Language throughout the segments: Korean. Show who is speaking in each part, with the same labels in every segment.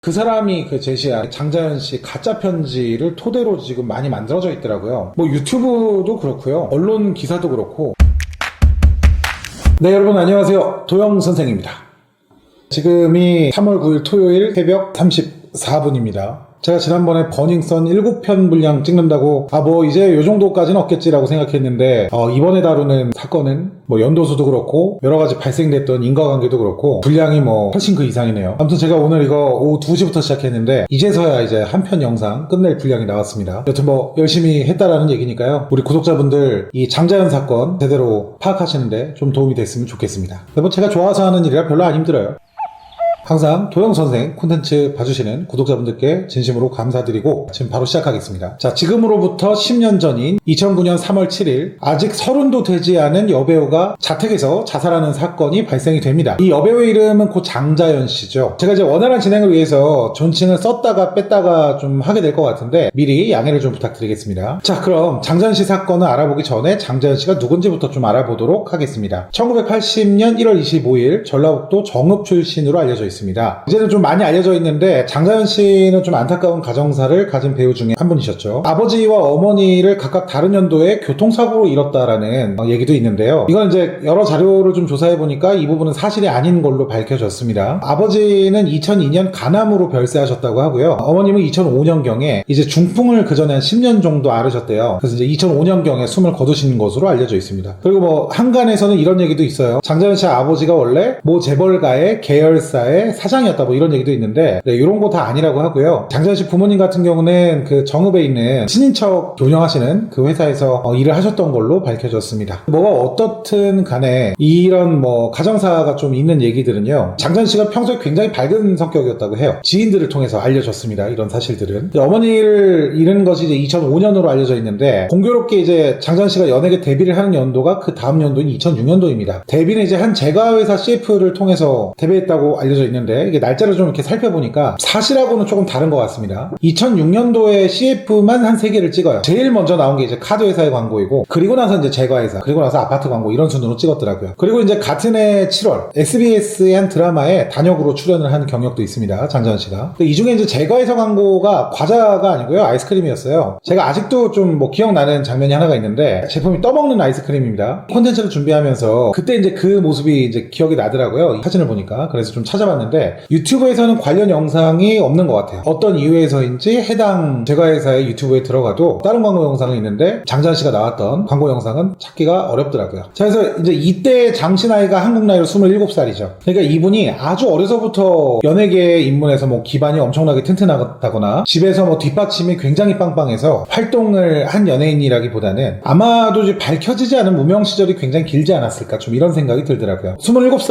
Speaker 1: 그 사람이 그 제시한 장자연 씨 가짜 편지를 토대로 지금 많이 만들어져 있더라고요. 뭐 유튜브도 그렇고요. 언론 기사도 그렇고. 네, 여러분 안녕하세요. 도영 선생입니다. 지금이 3월 9일 토요일 새벽 34분입니다. 제가 지난번에 버닝썬 7편 분량 찍는다고 뭐 이제 요 정도까지는 없겠지라고 생각했는데 이번에 다루는 사건은 뭐 연도수도 그렇고 여러가지 발생됐던 인과관계도 그렇고 분량이 뭐 훨씬 그 이상이네요. 아무튼 제가 오늘 이거 오후 2시부터 시작했는데 이제서야 이제 한 편 영상 끝낼 분량이 나왔습니다. 여튼 뭐 열심히 했다라는 얘기니까요. 우리 구독자분들 이 장자연 사건 제대로 파악하시는데 좀 도움이 됐으면 좋겠습니다. 뭐 제가 좋아서 하는 일이라 별로 안 힘들어요. 항상 도영선생 콘텐츠 봐주시는 구독자분들께 진심으로 감사드리고 지금 바로 시작하겠습니다. 자, 지금으로부터 10년 전인 2009년 3월 7일 아직 30도 되지 않은 여배우가 자택에서 자살하는 사건이 발생이 됩니다. 이 여배우의 이름은 곧 장자연 씨죠. 제가 이제 원활한 진행을 위해서 존칭을 썼다가 뺐다가 좀 하게 될 것 같은데 미리 양해를 좀 부탁드리겠습니다. 자, 그럼 장자연 씨 사건을 알아보기 전에 장자연 씨가 누군지부터 좀 알아보도록 하겠습니다. 1980년 1월 25일 전라북도 정읍 출신으로 알려져 있습니다. 이제는 좀 많이 알려져 있는데 장자연 씨는 좀 안타까운 가정사를 가진 배우 중에 한 분이셨죠. 아버지와 어머니를 각각 다른 연도에 교통사고로 잃었다라는 얘기도 있는데요. 이건 이제 여러 자료를 좀 조사해 보니까 이 부분은 사실이 아닌 걸로 밝혀졌습니다. 아버지는 2002년 간암으로 별세하셨다고 하고요. 어머님은 2005년경에 이제 중풍을 그 전에 한 10년 정도 앓으셨대요. 그래서 이제 2005년경에 숨을 거두신 것으로 알려져 있습니다. 그리고 뭐 한간에서는 이런 얘기도 있어요. 장자연 씨 아버지가 원래 모 재벌가의 계열사의 사장이었다 뭐 이런 얘기도 있는데 이런 거 다 아니라고 하고요. 장자연 씨 부모님 같은 경우는 그 정읍에 있는 친인척 운영하시는 그 회사에서 일을 하셨던 걸로 밝혀졌습니다. 뭐가 어떻든 간에 이런 뭐 가정사가 좀 있는 얘기들은요. 장자연 씨가 평소에 굉장히 밝은 성격이었다고 해요. 지인들을 통해서 알려졌습니다. 이런 사실들은. 어머니를 잃은 것이 이제 2005년으로 알려져 있는데 공교롭게 이제 장자연 씨가 연예계 데뷔를 하는 연도가 그 다음 연도인 2006년도입니다. 데뷔는 이제 한 제과회사 CF를 통해서 데뷔했다고 알려져 있는데 이게 날짜를 좀 이렇게 살펴보니까 사실하고는 조금 다른 것 같습니다. 2006년도에 CF만 한 3개를 찍어요. 제일 먼저 나온 게 이제 카드회사의 광고이고 그리고 나서 이제 제과회사 그리고 나서 아파트 광고 이런 순으로 찍었더라고요. 그리고 이제 같은 해 7월 SBS의 한 드라마에 단역으로 출연을 한 경력도 있습니다. 장자연 씨가. 이 중에 이제 제과회사 광고가 과자가 아니고요. 아이스크림이었어요. 제가 아직도 좀 뭐 기억나는 장면이 하나가 있는데 제품이 떠먹는 아이스크림입니다. 콘텐츠를 준비하면서 그때 이제 그 모습이 이제 기억이 나더라고요. 사진을 보니까. 그래서 좀 찾아봤는데 유튜브에서는 관련 영상이 없는 것 같아요. 어떤 이유에서인지 해당 제과회사의 유튜브에 들어가도 다른 광고 영상은 있는데 장자연 씨가 나왔던 광고 영상은 찾기가 어렵더라고요. 자, 그래서 이제 이때 장씨 나이가 한국 나이로 27살이죠. 그러니까 이분이 아주 어려서부터 연예계 입문해서 뭐 기반이 엄청나게 튼튼하다거나 집에서 뭐 뒷받침이 굉장히 빵빵해서 활동을 한 연예인이라기보다는 아마도 이제 밝혀지지 않은 무명 시절이 굉장히 길지 않았을까 좀 이런 생각이 들더라고요.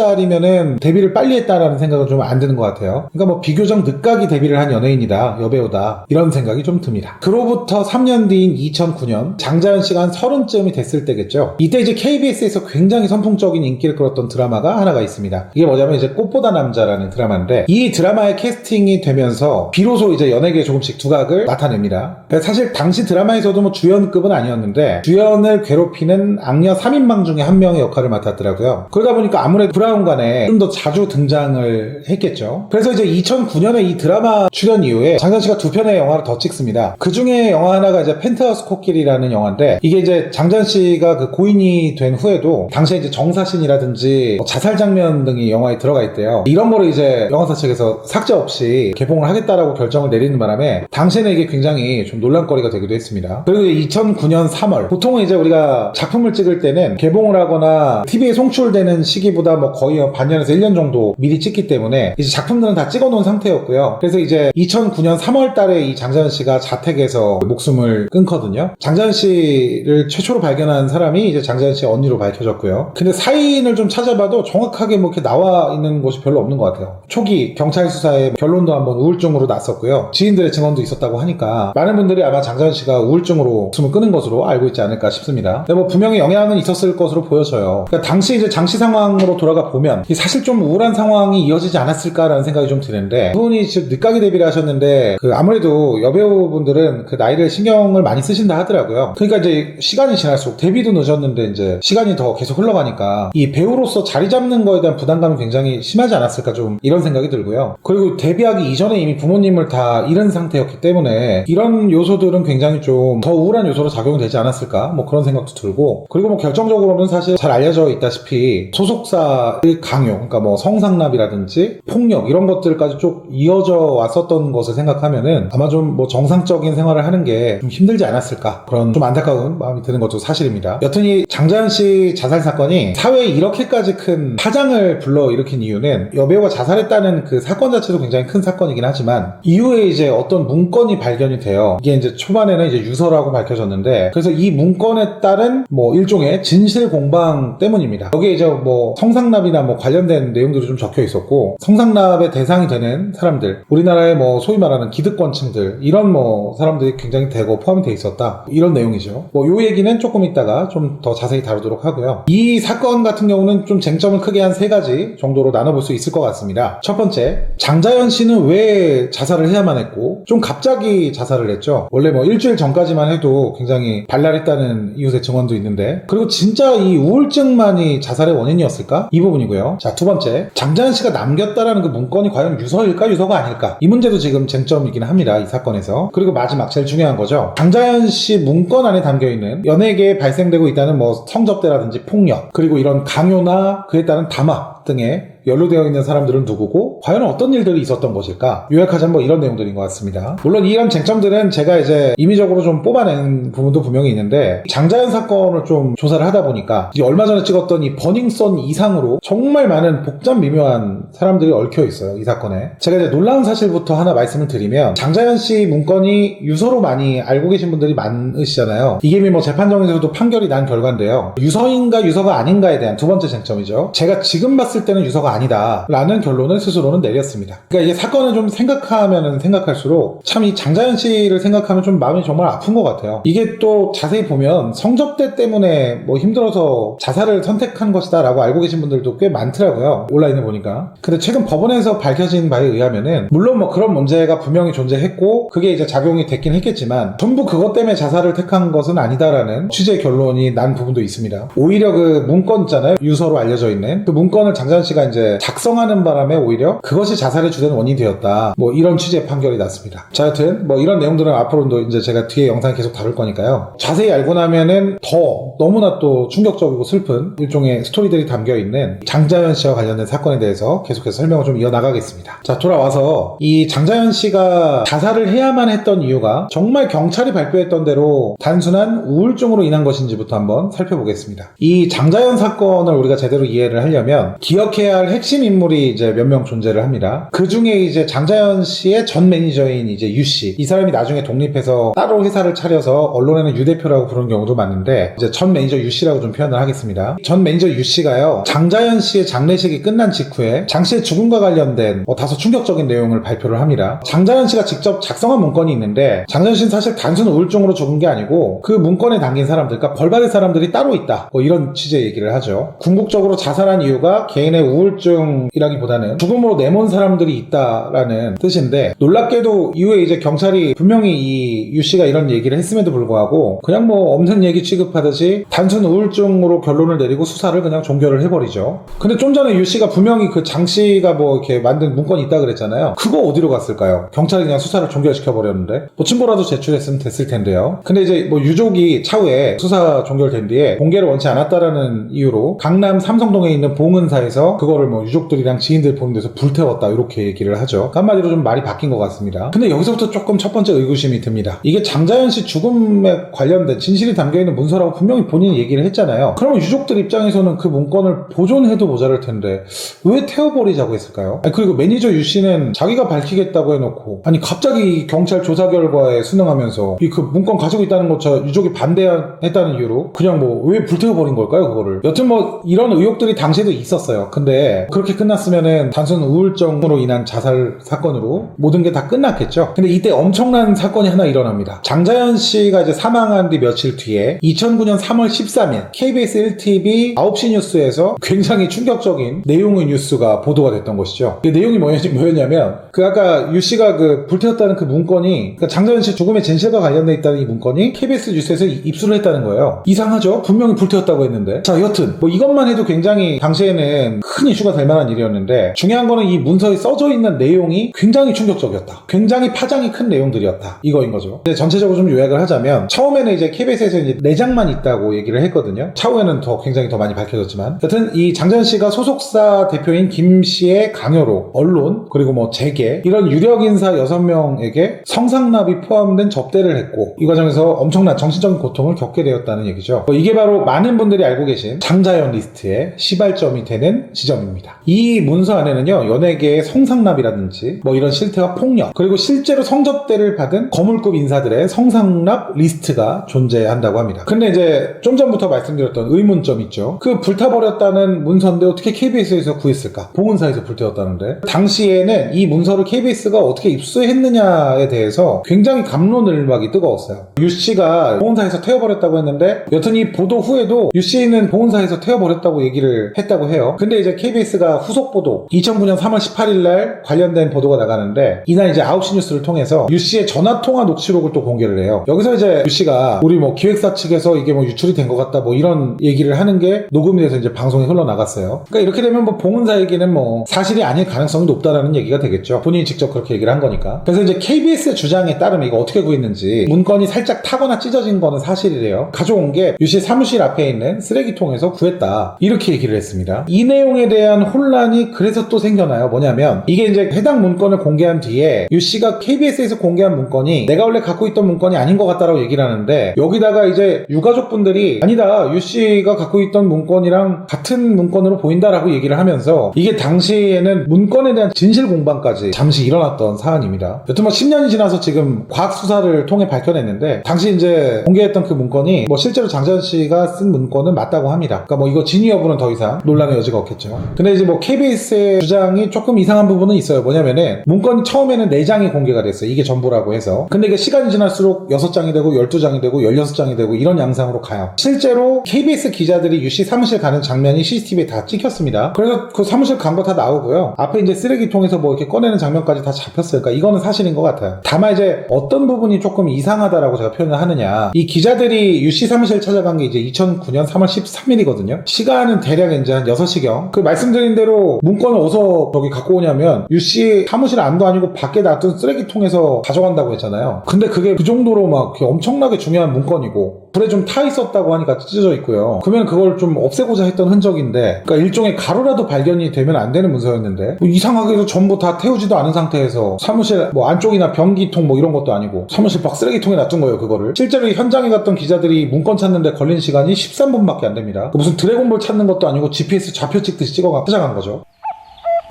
Speaker 1: 27살이면은 데뷔를 빨리 했다라는 생각은 좀 안 드는 것 같아요. 그러니까 뭐 비교적 늦가기 데뷔를 한 연예인이다, 여배우다 이런 생각이 좀 듭니다. 그로부터 3년 뒤인 2009년 장자연 씨가 한 30쯤이 됐을 때겠죠. 이때 이제 KBS에서 굉장히 선풍적인 인기를 끌었던 드라마가 하나가 있습니다. 이게 뭐냐면 이제 꽃보다 남자라는 드라마인데 이 드라마에 캐스팅이 되면서 비로소 이제 연예계에 조금씩 두각을 나타냅니다. 사실 당시 드라마에서도 뭐 주연급은 아니었는데 주연을 괴롭히는 악녀 3인방 중에 한 명의 역할을 맡았더라고요. 그러다 보니까 아무래도 브라운관에 좀 더 자주 등장을 했겠죠. 그래서 이제 2009년에 이 드라마 출연 이후에 장자연 씨가 2편의 영화를 더 찍습니다. 그 중에 영화 하나가 이제 펜트하우스 코끼리라는 영화인데 이게 이제 장자연 씨가 그 고인이 된 후에도 당시에 이제 정사신이라든지 자살 장면 등이 영화에 들어가 있대요. 이런 거를 이제 영화사 측에서 삭제 없이 개봉을 하겠다라고 결정을 내리는 바람에 당시에는 이게 굉장히 좀 논란거리가 되기도 했습니다. 그리고 2009년 3월 보통은 이제 우리가 작품을 찍을 때는 개봉을 하거나 TV에 송출되는 시기보다 뭐 거의 반년에서 1년 정도 미리 찍기 때문에 이제 작품들은 다 찍어놓은 상태였고요. 그래서 이제 2009년 3월 달에 이 장자연 씨가 자택에서 목숨을 끊거든요. 장자연 씨를 최초로 발견한 사람이 이제 장자연 씨의 언니로 밝혀졌고요. 근데 사인을 좀 찾아봐도 정확하게 뭐 이렇게 나와 있는 곳이 별로 없는 것 같아요. 초기 경찰 수사에 결론도 한번 우울증으로 났었고요. 지인들의 증언도 있었다고 하니까 많은 분들이 아마 장자연 씨가 우울증으로 목숨을 끊은 것으로 알고 있지 않을까 싶습니다. 근데 뭐 분명히 영향은 있었을 것으로 보여져요. 그러니까 당시 이제 장씨 상황으로 돌아가 보면 사실 좀 우울한 상황이 이어지지 이루어지지 않았을까라는 생각이 좀 드는데, 그분이 지금 늦가게 데뷔를 하셨는데 아무래도 여배우분들은 그 나이를 신경을 많이 쓰신다 하더라고요. 그러니까 이제 시간이 지날수록 데뷔도 늦었는데 이제 시간이 더 계속 흘러가니까 이 배우로서 자리 잡는 거에 대한 부담감이 굉장히 심하지 않았을까, 좀 이런 생각이 들고요. 그리고 데뷔하기 이전에 이미 부모님을 다 잃은 상태였기 때문에 이런 요소들은 굉장히 좀 더 우울한 요소로 작용이 되지 않았을까, 뭐 그런 생각도 들고, 그리고 뭐 결정적으로는 사실 잘 알려져 있다시피 소속사의 강요, 그러니까 뭐 성상납이라든지 폭력 이런 것들까지 쭉 이어져 왔었던 것을 생각하면은 아마 좀 뭐 정상적인 생활을 하는 게 좀 힘들지 않았을까, 그런 좀 안타까운 마음이 드는 것도 사실입니다. 여튼 이 장자연 씨 자살 사건이 사회에 이렇게까지 큰 파장을 불러일으킨 이유는, 여배우가 자살했다는 그 사건 자체도 굉장히 큰 사건이긴 하지만 이후에 이제 어떤 문건이 발견이 돼요. 이게 이제 초반에는 이제 유서라고 밝혀졌는데, 그래서 이 문건에 따른 뭐 일종의 진실 공방 때문입니다. 여기에 이제 뭐 성상납이나 뭐 관련된 내용들이 좀 적혀 있었고, 성상납의 대상이 되는 사람들, 우리나라의 뭐 소위 말하는 기득권층들, 이런 뭐 사람들이 굉장히 대거 포함이 돼 있었다, 이런 내용이죠. 뭐 요 얘기는 조금 이따가 좀 더 자세히 다루도록 하고요. 이 사건 같은 경우는 좀 쟁점을 크게 한 3가지 정도로 나눠볼 수 있을 것 같습니다. 첫 번째, 장자연 씨는 왜 자살을 해야만 했고, 좀 갑자기 자살을 했죠. 원래 뭐 일주일 전까지만 해도 굉장히 발랄했다는 이웃의 증언도 있는데, 그리고 진짜 이 우울증만이 자살의 원인이었을까? 이 부분이고요. 자, 두 번째, 장자연 씨가 남겼다라는 그 문건이 과연 유서일까, 유서가 아닐까? 이 문제도 지금 쟁점이긴 합니다, 이 사건에서. 그리고 마지막, 제일 중요한 거죠. 장자연 씨 문건 안에 담겨있는 연예계에 발생되고 있다는 뭐 성접대라든지 폭력, 그리고 이런 강요나 그에 따른 담화 등의 연루되어 있는 사람들은 누구고, 과연 어떤 일들이 있었던 것일까? 요약하자면 뭐 이런 내용들인 것 같습니다. 물론 이런 쟁점들은 제가 이제 임의적으로 좀 뽑아낸 부분도 분명히 있는데, 장자연 사건을 좀 조사를 하다 보니까 얼마 전에 찍었던 이 버닝썬 이상으로 정말 많은 복잡 미묘한 사람들이 얽혀 있어요, 이 사건에. 제가 이제 놀라운 사실부터 하나 말씀을 드리면, 장자연 씨 문건이 유서로 많이 알고 계신 분들이 많으시잖아요. 이게 뭐 재판정에서도 판결이 난 결과인데요, 유서인가 유서가 아닌가에 대한 두 번째 쟁점이죠. 제가 지금 봤을 때는 유서가 아니다 라는 결론을 스스로는 내렸습니다. 그러니까 이게 사건을 좀 생각하면 생각할수록 참 이 장자연 씨를 생각하면 좀 마음이 정말 아픈 것 같아요. 이게 또 자세히 보면 성접대 때문에 뭐 힘들어서 자살을 선택한 것이다 라고 알고 계신 분들도 꽤 많더라고요, 온라인에 보니까. 근데 최근 법원에서 밝혀진 바에 의하면은, 물론 뭐 그런 문제가 분명히 존재했고 그게 이제 작용이 됐긴 했겠지만 전부 그것 때문에 자살을 택한 것은 아니다라는 취지의 결론이 난 부분도 있습니다. 오히려 그 문건 있잖아요, 유서로 알려져 있는 그 문건을 장자연 씨가 이제 작성하는 바람에 오히려 그것이 자살의 주된 원인이 되었다, 뭐 이런 취지의 판결이 났습니다. 자, 여튼 뭐 이런 내용들은 앞으로도 이제 제가 뒤에 영상 계속 다룰 거니까요, 자세히 알고 나면은 더 너무나 또 충격적이고 슬픈 일종의 스토리들이 담겨있는 장자연 씨와 관련된 사건에 대해서 계속해서 설명을 좀 이어나가겠습니다. 자, 돌아와서 이 장자연 씨가 자살을 해야만 했던 이유가 정말 경찰이 발표했던 대로 단순한 우울증으로 인한 것인지부터 한번 살펴보겠습니다. 이 장자연 사건을 우리가 제대로 이해를 하려면 기억해야 할 핵심 인물이 이제 몇 명 존재를 합니다. 그 중에 이제 장자연 씨의 전 매니저인 이제 유 씨, 이 사람이 나중에 독립해서 따로 회사를 차려서 언론에는 유 대표라고 부르는 경우도 많은데, 이제 전 매니저 유 씨라고 좀 표현을 하겠습니다. 전 매니저 유 씨가요, 장자연 씨의 장례식이 끝난 직후에 장 씨의 죽음과 관련된 다소 충격적인 내용을 발표를 합니다. 장자연 씨가 직접 작성한 문건이 있는데, 장자연 씨는 사실 단순 우울증으로 죽은 게 아니고 그 문건에 담긴 사람들, 그러니까 벌 받을 사람들이 따로 있다, 뭐 이런 취지의 얘기를 하죠. 궁극적으로 자살한 이유가 개인의 우울증이라기보다는 죽음으로 내몬 사람들이 있다라는 뜻인데, 놀랍게도 이후에 이제 경찰이 분명히 이 유 씨가 이런 얘기를 했음에도 불구하고 그냥 뭐 없는 얘기 취급하듯이 단순 우울증으로 결론을 내리고 수사를 그냥 종결을 해버리죠. 근데 좀 전에 유 씨가 분명히 그 장 씨가 뭐 이렇게 만든 문건이 있다 그랬잖아요. 그거 어디로 갔을까요? 경찰이 그냥 수사를 종결시켜버렸는데, 뭐 친보라도 제출했으면 됐을 텐데요. 근데 이제 뭐 유족이 차후에 수사 종결된 뒤에 공개를 원치 않았다라는 이유로 강남 삼성동에 있는 봉은사에서 그거를 뭐 유족들이랑 지인들 보는 데서 불태웠다, 이렇게 얘기를 하죠. 한마디로 좀 말이 바뀐 것 같습니다. 근데 여기서부터 조금 첫 번째 의구심이 듭니다. 이게 장자연 씨 죽음에 관련된 진실이 담겨있는 문서라고 분명히 본인이 얘기를 했잖아요. 그러면 유족들 입장에서는 그 문건을 보존해도 모자랄 텐데 왜 태워버리자고 했을까요? 그리고 매니저 유 씨는 자기가 밝히겠다고 해놓고, 아니 갑자기 경찰 조사 결과에 순응하면서 그 문건 가지고 있다는 것처럼 유족이 반대했다는 이유로 그냥 뭐 왜 불태워버린 걸까요, 그거를? 여튼 뭐 이런 의혹들이 당시에도 있었어요. 끝났어요. 근데 그렇게 끝났으면은 단순 우울증으로 인한 자살 사건으로 모든 게 다 끝났겠죠. 근데 이때 엄청난 사건이 하나 일어납니다. 장자연 씨가 이제 사망한 뒤 며칠 뒤에 2009년 3월 13일 KBS 1TV 9시 뉴스에서 굉장히 충격적인 내용의 뉴스가 보도가 됐던 것이죠. 그 내용이 뭐였냐면 그 아까 유 씨가 그 불태웠다는 그 문건이, 그러니까 장자연 씨 죽음의 진실과 관련돼 있다는 이 문건이 KBS 뉴스에서 입수를 했다는 거예요. 이상하죠? 분명히 불태웠다고 했는데. 자, 여튼 뭐 이것만 해도 굉장히 당시에는 큰 이슈가 될 만한 일이었는데, 중요한 거는 이 문서에 써져 있는 내용이 굉장히 충격적이었다. 굉장히 파장이 큰 내용들이었다. 이거인 거죠. 이제 전체적으로 좀 요약을 하자면, 처음에는 이제 KBS에서 이제 4장만 있다고 얘기를 했거든요. 차후에는 굉장히 더 많이 밝혀졌지만, 여튼 이 장자연 씨가 소속사 대표인 김 씨의 강요로 언론, 그리고 뭐 재계, 이런 유력 인사 6명에게 성상납이 포함된 접대를 했고, 이 과정에서 엄청난 정신적인 고통을 겪게 되었다는 얘기죠. 이게 바로 많은 분들이 알고 계신 장자연 리스트의 시발점이 되는 지점입니다. 이 문서 안에는요, 연예계의 성상납이라든지 뭐 이런 실태와 폭력, 그리고 실제로 성접대를 받은 거물급 인사들의 성상납 리스트가 존재한다고 합니다. 근데 이제 좀 전부터 말씀드렸던 의문점 있죠. 그 불타버렸다는 문서인데 어떻게 KBS에서 구했을까? 보훈사에서 불태웠다는데, 당시에는 이 문서를 KBS가 어떻게 입수했느냐에 대해서 굉장히 갑론을박이 뜨거웠어요. 유 씨가 보훈사에서 태워버렸다고 했는데, 여튼 이 보도 후에도 유 씨는 보훈사에서 태워버렸다고 얘기를 했다고 해요. 근데 이제 KBS가 후속 보도, 2009년 3월 18일날 관련된 보도가 나가는데, 이날 이제 9시 뉴스를 통해서 유 씨의 전화통화 녹취록을 또 공개를 해요. 여기서 이제 유 씨가 우리 뭐 기획사 측에서 이게 뭐 유출이 된 것 같다 뭐 이런 얘기를 하는 게 녹음이 돼서 이제 방송에 흘러나갔어요. 그러니까 이렇게 되면 뭐 보훈사 얘기는 뭐 사실이 아닐 가능성이 높다라는 얘기가 되겠죠. 본인이 직접 그렇게 얘기를 한 거니까. 그래서 이제 KBS 주장에 따르면 이거 어떻게 구했는지, 문건이 살짝 타거나 찢어진 거는 사실이래요. 가져온 게 유 씨 사무실 앞에 있는 쓰레기통에서 구했다, 이렇게 얘기를 했습니다. 이 내용에 대한 혼란이 그래서 또 생겨나요. 뭐냐면 이게 이제 해당 문건을 공개한 뒤에 유 씨가 KBS에서 공개한 문건이 내가 원래 갖고 있던 문건이 아닌 것 같다라고 얘기를 하는데, 여기다가 이제 유가족분들이 아니다, 유 씨가 갖고 있던 문건이랑 같은 문건으로 보인다라고 얘기를 하면서, 이게 당시에는 문건에 대한 진실 공방까지 잠시 일어났던 사안입니다. 여튼 뭐 10년이 지나서 지금 과학 수사를 통해 밝혀냈는데, 당시 이제 공개했던 그 문건이 뭐 실제로 장자연 씨가 쓴 문건은 맞다고 합니다. 그러니까 뭐 이거 진위 여부는 더 이상 논란의 여지가 없겠죠. 근데 이제 뭐 KBS의 주장이 조금 이상한 부분은 있어요. 뭐냐면은 문건이 처음에는 4장이 공개가 됐어요. 이게 전부라고 해서. 근데 이게 시간이 지날수록 6장이 되고 12장이 되고 16장이 되고 이런 양상으로 가요. 실제로 KBS 기자들이 유 씨 사무실 가는 장면이 CCTV에 다 찍혔습니다. 그래서 그 사무실 간 거 다 나오고요. 앞에 이제 쓰레기통에서 뭐 이렇게 꺼내는 장면까지 다 잡혔어요. 그러니까 이거는 사실인 것 같아요. 다만 이제 어떤 부분이 조금 이상하다라고 제가 표현을 하느냐, 이 기자들이 유 씨 사무실 찾아간 게 이제 2009년 3월 13일이거든요. 시간은 대략 이제 한 6시경. 그 말씀드린 대로 문건을 어디서 저기 갖고 오냐면 유 씨 사무실 안도 아니고 밖에 놔둔 쓰레기통에서 가져간다고 했잖아요. 근데 그게 그 정도로 막 엄청나게 중요한 문건이고, 불에 좀 타 있었다고 하니까 찢어져 있고요. 그러면 그걸 좀 없애고자 했던 흔적인데, 그러니까 일종의 가루라도 발견이 되면 안 되는 문서였는데, 뭐 이상하게도 전부 다 태우지도 않은 상태에서 사무실 뭐 안쪽이나 변기통 뭐 이런 것도 아니고 사무실 밖 쓰레기통에 놔둔 거예요. 그거를 실제로 현장에 갔던 기자들이 문건 찾는데 걸린 시간이 13분밖에 안 됩니다. 무슨 드래곤볼 찾는 것도 아니고 GPS 좌표 찍듯이 찾아간 거죠.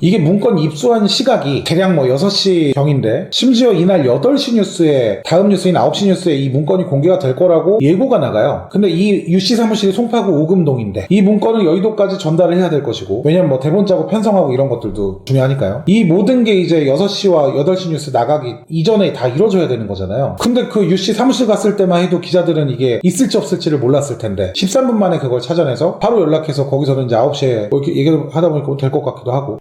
Speaker 1: 이게 문건 입수한 시각이 대략 뭐 6시경인데, 심지어 이날 8시 뉴스에, 다음 뉴스인 9시 뉴스에 이 문건이 공개가 될 거라고 예고가 나가요. 근데 이 유씨 사무실이 송파구 오금동인데 이 문건을 여의도까지 전달을 해야 될 것이고, 왜냐면 뭐 대본 짜고 편성하고 이런 것들도 중요하니까요. 이 모든 게 이제 6시와 8시 뉴스 나가기 이전에 다 이루어져야 되는 거잖아요. 근데 그 유씨 사무실 갔을 때만 해도 기자들은 이게 있을지 없을지를 몰랐을 텐데 13분 만에 그걸 찾아내서 바로 연락해서 거기서는 이제 9시에 뭐 이렇게 얘기를 하다 보니까 될 것 같기도 하고.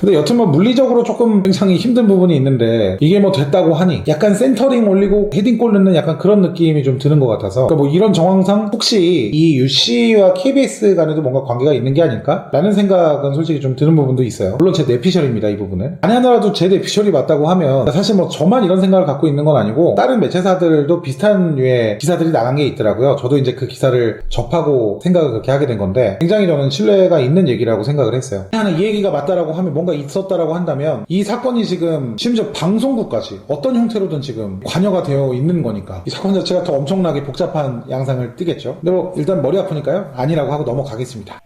Speaker 1: 근데 여튼 뭐 물리적으로 조금 굉장히 힘든 부분이 있는데, 이게 뭐 됐다고 하니 약간 센터링 올리고 헤딩골 넣는 약간 그런 느낌이 좀 드는 것 같아서, 그러니까 뭐 이런 정황상 혹시 이 유씨와 KBS 간에도 뭔가 관계가 있는 게 아닐까? 라는 생각은 솔직히 좀 드는 부분도 있어요. 물론 제 뇌피셜입니다, 이 부분은. 만에 하나라도 제 뇌피셜이 맞다고 하면, 사실 뭐 저만 이런 생각을 갖고 있는 건 아니고 다른 매체사들도 비슷한 류의 기사들이 나간 게 있더라고요. 저도 이제 그 기사를 접하고 생각을 그렇게 하게 된 건데, 굉장히 저는 신뢰가 있는 얘기라고 생각을 했어요. 하나 이 얘기가 맞다라고 하면, 뭔가 있었다라고 한다면 이 사건이 지금 심지어 방송국까지 어떤 형태로든 지금 관여가 되어 있는 거니까 이 사건 자체가 더 엄청나게 복잡한 양상을 띠겠죠. 근데 뭐 일단 머리 아프니까요, 아니라고 하고 넘어가겠습니다.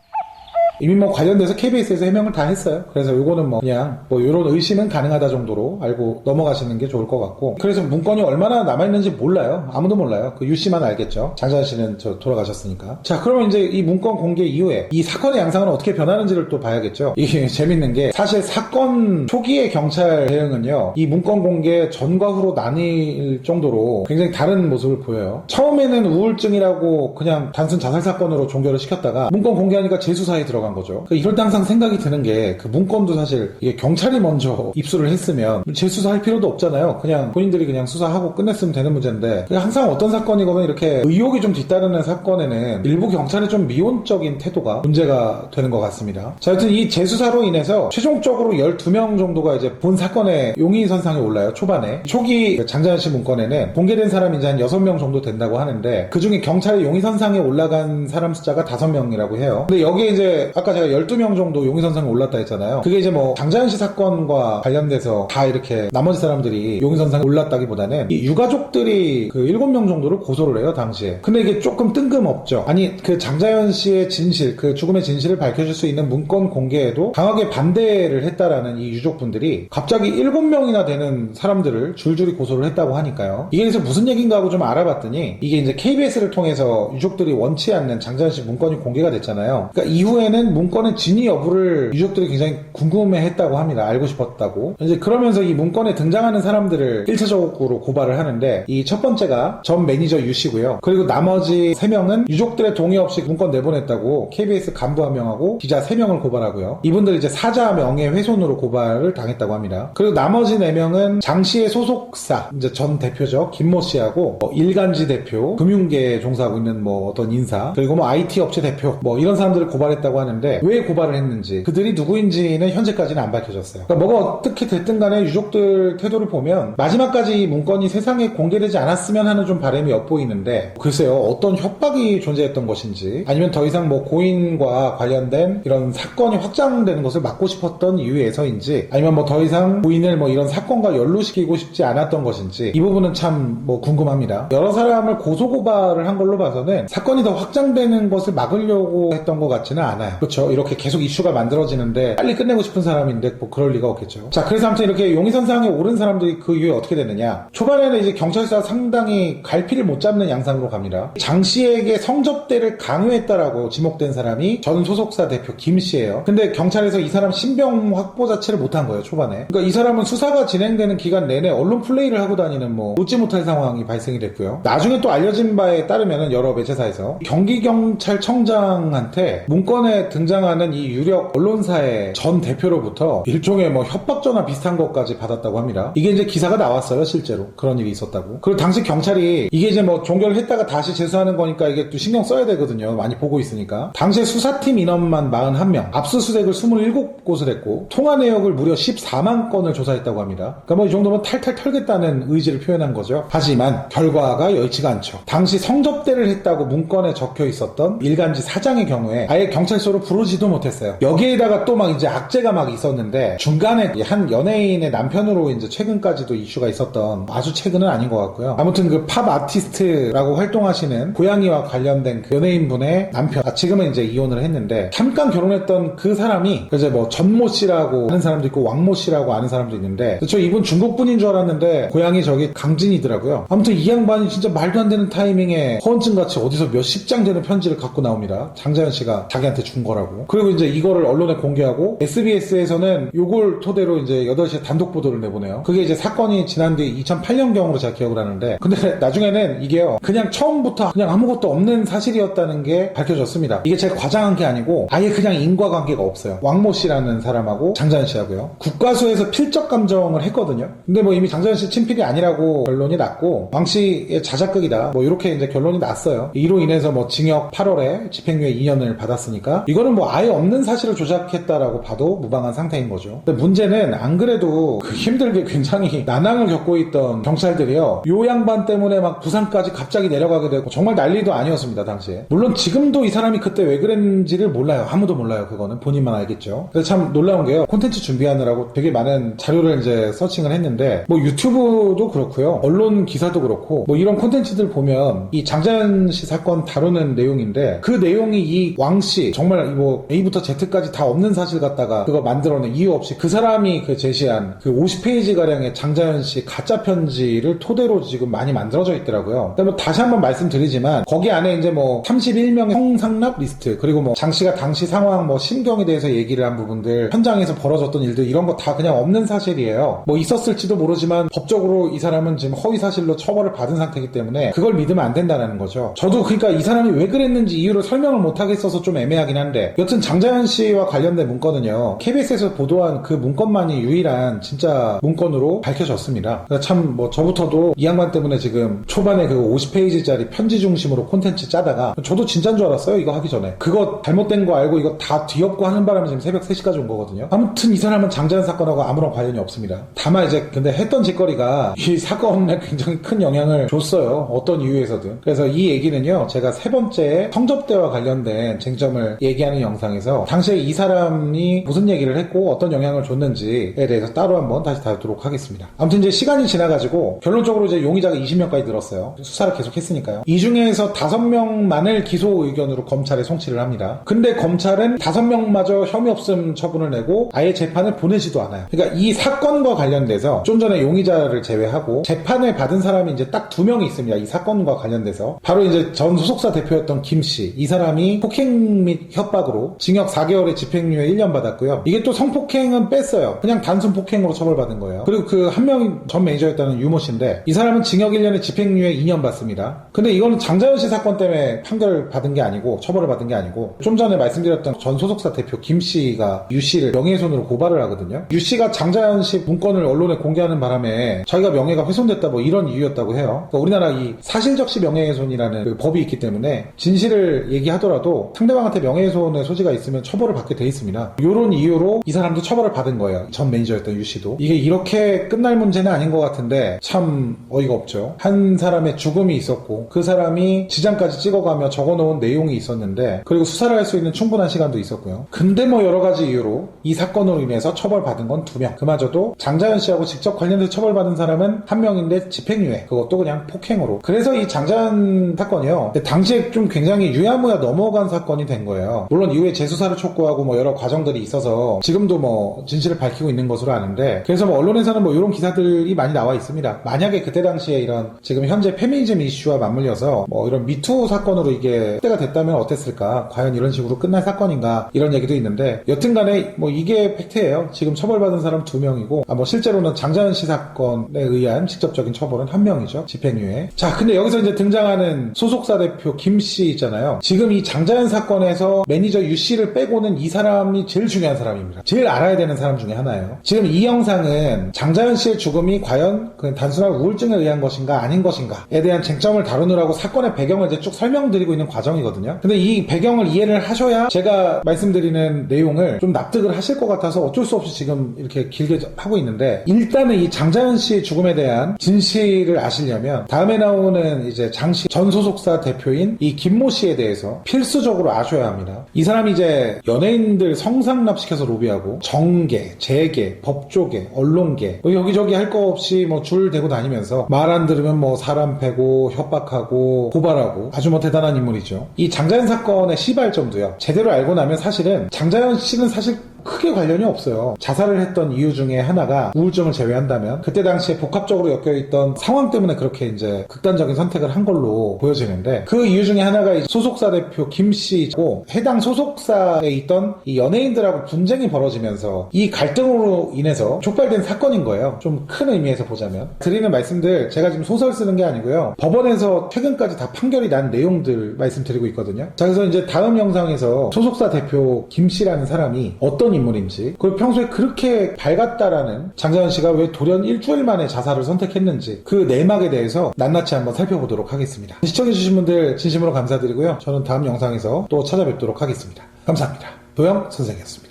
Speaker 1: 이미 뭐 관련돼서 KBS에서 해명을 다 했어요. 그래서 요거는 뭐 그냥 뭐 요런 의심은 가능하다 정도로 알고 넘어가시는 게 좋을 것 같고, 그래서 문건이 얼마나 남아있는지 몰라요. 아무도 몰라요. 그 유씨만 알겠죠. 장자연 씨는 돌아가셨으니까. 자, 그러면 이제 이 문건 공개 이후에 이 사건의 양상은 어떻게 변하는지를 또 봐야겠죠. 이게 재밌는 게, 사실 사건 초기의 경찰 대응은요, 이 문건 공개 전과 후로 나뉠 정도로 굉장히 다른 모습을 보여요. 처음에는 우울증이라고 그냥 단순 자살 사건으로 종결을 시켰다가 문건 공개하니까 재수사에 들어간 거죠. 그러니까 이럴 때 항상 생각이 드는 게, 그 문건도 사실 이게 경찰이 먼저 입수를 했으면 재수사할 필요도 없잖아요. 그냥 본인들이 그냥 수사하고 끝냈으면 되는 문제인데, 항상 어떤 사건이거나 이렇게 의혹이 좀 뒤따르는 사건에는 일부 경찰의 좀 미온적인 태도가 문제가 되는 것 같습니다. 자, 하여튼 이 재수사로 인해서 최종적으로 12명 정도가 이제 본 사건의 용의선상에 올라요. 초반에. 초기 장자연 씨 문건에는 공개된 사람이 이제 한 6명 정도 된다고 하는데, 그 중에 경찰의 용의선상에 올라간 사람 숫자가 5명이라고 해요. 근데 여기에 이제 아까 제가 12명 정도 용의선상에 올랐다 했잖아요. 그게 이제 뭐 장자연 씨 사건과 관련돼서 다 이렇게 나머지 사람들이 용의선상에 올랐다기보다는 이 유가족들이 그 7명 정도를 고소를 해요, 당시에. 근데 이게 조금 뜬금없죠. 아니, 그 장자연 씨의 진실, 그 죽음의 진실을 밝혀줄 수 있는 문건 공개에도 강하게 반대를 했다라는 이 유족분들이 갑자기 7명이나 되는 사람들을 줄줄이 고소를 했다고 하니까요. 이게 그래서 무슨 얘기인가 하고 좀 알아봤더니, 이게 이제 KBS를 통해서 유족들이 원치 않는 장자연 씨 문건이 공개가 됐잖아요. 그러니까 이후에는 문건의 진위 여부를 유족들이 굉장히 궁금해 했다고 합니다. 알고 싶었다고. 이제 그러면서 이 문건에 등장하는 사람들을 1차적으로 고발을 하는데, 이 첫 번째가 전 매니저 유씨고요. 그리고 나머지 3명은 유족들의 동의 없이 문건 내보냈다고 KBS 간부 1명하고 기자 3명을 고발하고요. 이분들 이제 사자 명예훼손으로 고발을 당했다고 합니다. 그리고 나머지 4명은 장 씨의 소속사, 이제 전 대표죠. 김모 씨하고 일간지 대표, 금융계에 종사하고 있는 뭐 어떤 인사, 그리고 뭐 IT 업체 대표, 뭐 이런 사람들을 고발했다고 하는데, 왜 고발을 했는지, 그들이 누구인지는 현재까지는 안 밝혀졌어요. 그러니까 뭐가 어떻게 됐든 간에 유족들 태도를 보면 마지막까지 이 문건이 세상에 공개되지 않았으면 하는 좀 바람이 엿보이는데, 글쎄요, 어떤 협박이 존재했던 것인지, 아니면 더 이상 뭐 고인과 관련된 이런 사건이 확장되는 것을 막고 싶었던 이유에서인지, 아니면 뭐 더 이상 고인을 뭐 이런 사건과 연루시키고 싶지 않았던 것인지, 이 부분은 참 뭐 궁금합니다. 여러 사람을 고소고발을 한 걸로 봐서는 사건이 더 확장되는 것을 막으려고 했던 것 같지는 않아요. 그렇죠? 이렇게 계속 이슈가 만들어지는데 빨리 끝내고 싶은 사람인데 뭐 그럴 리가 없겠죠. 자, 그래서 아무튼 이렇게 용의선상에 오른 사람들이 그 이후에 어떻게 됐느냐. 초반에는 이제 경찰서가 상당히 갈피를 못 잡는 양상으로 갑니다. 장 씨에게 성접대를 강요했다라고 지목된 사람이 전 소속사 대표 김 씨예요. 근데 경찰에서 이 사람 신병 확보 자체를 못한 거예요, 초반에. 그러니까 이 사람은 수사가 진행되는 기간 내내 언론 플레이를 하고 다니는 뭐 웃지 못할 상황이 발생이 됐고요. 나중에 또 알려진 바에 따르면은 여러 매체사에서 경기경찰청장한테 문건에 등장하는 이 유력 언론사의 전 대표로부터 일종의 뭐 협박 전화 비슷한 것까지 받았다고 합니다. 이게 이제 기사가 나왔어요, 실제로. 그런 일이 있었다고. 그리고 당시 경찰이 이게 이제 뭐 종결을 했다가 다시 재수하는 거니까 이게 또 신경 써야 되거든요. 많이 보고 있으니까. 당시에 수사팀 인원만 41명, 압수수색을 27곳을 했고, 통화 내역을 무려 14만 건을 조사했다고 합니다. 그러니까 뭐 이 정도면 탈탈 털겠다는 의지를 표현한 거죠. 하지만 결과가 여의치가 않죠. 당시 성접대를 했다고 문건에 적혀 있었던 일간지 사장의 경우에 아예 경찰서로 부르지도 못했어요. 여기에다가 또 막 이제 악재가 막 있었는데, 중간에 한 연예인의 남편으로 이제 최근까지도 이슈가 있었던, 아주 최근은 아닌 것 같고요. 아무튼 그 팝 아티스트라고 활동하시는 고양이와 관련된 그 연예인분의 남편, 지금은 이제 이혼을 했는데, 잠깐 결혼했던 그 사람이 이제 뭐 전모 씨라고 하는 사람도 있고 왕모 씨라고 아는 사람도 있는데, 저 이분 중국 분인 줄 알았는데 고향이 저기 강진이더라고요. 아무튼 이 양반이 진짜 말도 안 되는 타이밍에 허언증같이 어디서 몇십 장 되는 편지를 갖고 나옵니다. 장자연 씨가 자기한테 준 거라고. 그리고 이제 이거를 언론에 공개하고, SBS에서는 요걸 토대로 이제 8시에 단독 보도를 내보내요. 그게 이제 사건이 지난 뒤 2008년경으로 제가 기억을 하는데, 근데 나중에는 이게요, 그냥 처음부터 그냥 아무것도 없는 사실이었다는 게 밝혀졌습니다. 이게 제가 과장한 게 아니고 아예 그냥 인과관계가 없어요. 왕모 씨라는 사람하고 장자연 씨하고요. 국과수에서 필적 감정을 했거든요. 근데 뭐 이미 장자연 씨 친필이 아니라고 결론이 났고, 왕 씨의 자작극이다, 뭐 이렇게 이제 결론이 났어요. 이로 인해서 뭐 징역 8월에 집행유예 2년을 받았으니까 이거는 뭐 아예 없는 사실을 조작했다라고 봐도 무방한 상태인 거죠. 근데 문제는 안 그래도 그 힘들게 굉장히 난항을 겪고 있던 경찰들이요, 요 양반 때문에 막 부산까지 갑자기 내려가게 되고 정말 난리도 아니었습니다, 당시에. 물론 지금도 이 사람이 그때 왜 그랬는지를 몰라요. 아무도 몰라요. 그거는 본인만 알겠죠. 그래서 참 놀라운 게요, 콘텐츠 준비하느라고 되게 많은 자료를 이제 서칭을 했는데, 뭐 유튜브도 그렇고요, 언론 기사도 그렇고, 뭐 이런 콘텐츠들 보면 이 장자연 씨 사건 다루는 내용인데, 그 내용이 이 왕 씨, 정말 정말 뭐 A부터 Z까지 다 없는 사실 갖다가 그거 만들어낸 이유 없이 그 사람이 그 제시한 그 50페이지가량의 장자연 씨 가짜 편지를 토대로 지금 많이 만들어져 있더라고요. 그다음에 다시 한번 말씀드리지만 거기 안에 이제 뭐 31명의 성상납 리스트, 그리고 뭐 장 씨가 당시 상황 뭐 심경에 대해서 얘기를 한 부분들, 현장에서 벌어졌던 일들, 이런 거 다 그냥 없는 사실이에요. 뭐 있었을지도 모르지만 법적으로 이 사람은 지금 허위 사실로 처벌을 받은 상태이기 때문에 그걸 믿으면 안 된다는 거죠. 저도 그러니까 이 사람이 왜 그랬는지 이유를 설명을 못 하겠어서 좀 애매하긴 한데, 여튼 장자연 씨와 관련된 문건은요, KBS에서 보도한 그 문건만이 유일한 진짜 문건으로 밝혀졌습니다. 참 뭐 저부터도 이 양반 때문에 지금 초반에 그 50페이지짜리 편지 중심으로 콘텐츠 짜다가 저도 진짜인 줄 알았어요. 이거 하기 전에 그거 잘못된 거 알고 이거 다 뒤엎고 하는 바람에 지금 새벽 3시까지 온 거거든요. 아무튼 이 사람은 장자연 사건하고 아무런 관련이 없습니다. 다만 이제 근데 했던 짓거리가 이 사건에 굉장히 큰 영향을 줬어요. 어떤 이유에서든. 그래서 이 얘기는요, 제가 세 번째 성접대와 관련된 쟁점을 얘기하는 영상에서 당시에 이 사람이 무슨 얘기를 했고 어떤 영향을 줬는지에 대해서 따로 한번 다시 다루도록 하겠습니다. 아무튼 이제 시간이 지나가지고 결론적으로 이제 용의자가 20명까지 늘었어요. 수사를 계속 했으니까요. 이 중에서 5명만을 기소 의견으로 검찰에 송치를 합니다. 근데 검찰은 5명마저 혐의 없음 처분을 내고 아예 재판을 보내지도 않아요. 그러니까 이 사건과 관련돼서 좀 전에 용의자를 제외하고 재판을 받은 사람이 이제 딱 2명이 있습니다. 이 사건과 관련돼서 바로 이제 전 소속사 대표였던 김씨, 이 사람이 폭행 및 협박으로 징역 4개월에 집행유예 1년 받았고요. 이게 또 성폭행은 뺐어요. 그냥 단순 폭행으로 처벌받은 거예요. 그리고 그 한 명이 전 매니저였다는 유모 씨인데 이 사람은 징역 1년에 집행유예 2년 받습니다. 근데 이거는 장자연 씨 사건 때문에 판결 받은 게 아니고, 처벌을 받은 게 아니고, 좀 전에 말씀드렸던 전 소속사 대표 김 씨가 유 씨를 명예훼손으로 고발을 하거든요. 유 씨가 장자연 씨 문건을 언론에 공개하는 바람에 자기가 명예가 훼손됐다 뭐 이런 이유였다고 해요. 그러니까 우리나라 이 사실적시 명예훼손이라는 그 법이 있기 때문에 진실을 얘기하더라도 상대방한테 명예훼손의 소지가 있으면 처벌을 받게 돼 있습니다. 이런 이유로 이 사람도 처벌을 받은 거예요. 전 매니저였던 유 씨도. 이게 이렇게 끝날 문제는 아닌 것 같은데 참 어이가 없죠. 한 사람의 죽음이 있었고 그 사람이 지장까지 찍어가며 적어놓은 내용이 있었는데, 그리고 수사를 할 수 있는 충분한 시간도 있었고요. 근데 뭐 여러 가지 이유로 이 사건으로 인해서 처벌받은 건 2명. 그마저도 장자연 씨하고 직접 관련돼서 처벌받은 사람은 1명인데 집행유예, 그것도 그냥 폭행으로. 그래서 이 장자연 사건이요, 당시에 좀 굉장히 유야무야 넘어간 사건이 된 거예요. 물론 이후에 재수사를 촉구하고 뭐 여러 과정들이 있어서 지금도 뭐 진실을 밝히고 있는 것으로 아는데, 그래서 뭐 언론에서는 뭐 이런 기사들이 많이 나와 있습니다. 만약에 그때 당시에 이런 지금 현재 페미니즘 이슈와 맞물려서 뭐 이런 미투 사건으로 이게 때가 됐다면 어땠을까, 과연 이런 식으로 끝날 사건인가, 이런 얘기도 있는데, 여튼간에 뭐 이게 팩트예요. 지금 처벌받은 사람 2명이고 뭐 실제로는 장자연 씨 사건에 의한 직접적인 처벌은 1명이죠. 집행유예. 자, 근데 여기서 이제 등장하는 소속사 대표 김 씨 있잖아요. 지금 이 장자연 사건에서 매니저 유 씨를 빼고는 이 사람이 제일 중요한 사람입니다. 제일 알아야 되는 사람 중에 하나예요. 지금 이 영상은 장자연 씨의 죽음이 과연 그냥 단순한 우울증에 의한 것인가 아닌 것인가에 대한 쟁점을 다루느라고 사건의 배경을 이제 쭉 설명드리고 있는 과정이거든요. 근데 이 배경을 이해를 하셔야 제가 말씀드리는 내용을 좀 납득을 하실 것 같아서 어쩔 수 없이 지금 이렇게 길게 하고 있는데, 일단은 이 장자연 씨의 죽음에 대한 진실을 아시려면 다음에 나오는 이제 장씨 전 소속사 대표인 이 김모 씨에 대해서 필수적으로 아셔야 합니다. 이 사람이 이제 연예인들 성상납시켜서 로비하고 정계, 재계, 법조계, 언론계 여기저기 할 거 없이 뭐 줄 대고 다니면서 말 안 들으면 뭐 사람 패고 협박하고 고발하고 아주 뭐 대단한 인물이죠. 이 장자연 사건의 시발점도요, 제대로 알고 나면 사실은 장자연 씨는 사실 크게 관련이 없어요. 자살을 했던 이유 중에 하나가 우울증을 제외한다면 그때 당시에 복합적으로 엮여있던 상황 때문에 그렇게 이제 극단적인 선택을 한 걸로 보여지는데, 그 이유 중에 하나가 소속사 대표 김 씨고 해당 소속사에 있던 이 연예인들하고 분쟁이 벌어지면서 이 갈등으로 인해서 촉발된 사건인 거예요. 좀 큰 의미에서 보자면. 드리는 말씀들 제가 지금 소설 쓰는 게 아니고요, 법원에서 최근까지 다 판결이 난 내용들 말씀드리고 있거든요. 자, 그래서 이제 다음 영상에서 소속사 대표 김 씨라는 사람이 어떤 인물인지, 그리고 평소에 그렇게 밝았다라는 장자연 씨가 왜 돌연 일주일 만에 자살을 선택했는지, 그 내막에 대해서 낱낱이 한번 살펴보도록 하겠습니다. 시청해주신 분들 진심으로 감사드리고요. 저는 다음 영상에서 또 찾아뵙도록 하겠습니다. 감사합니다. 도영 선생이었습니다.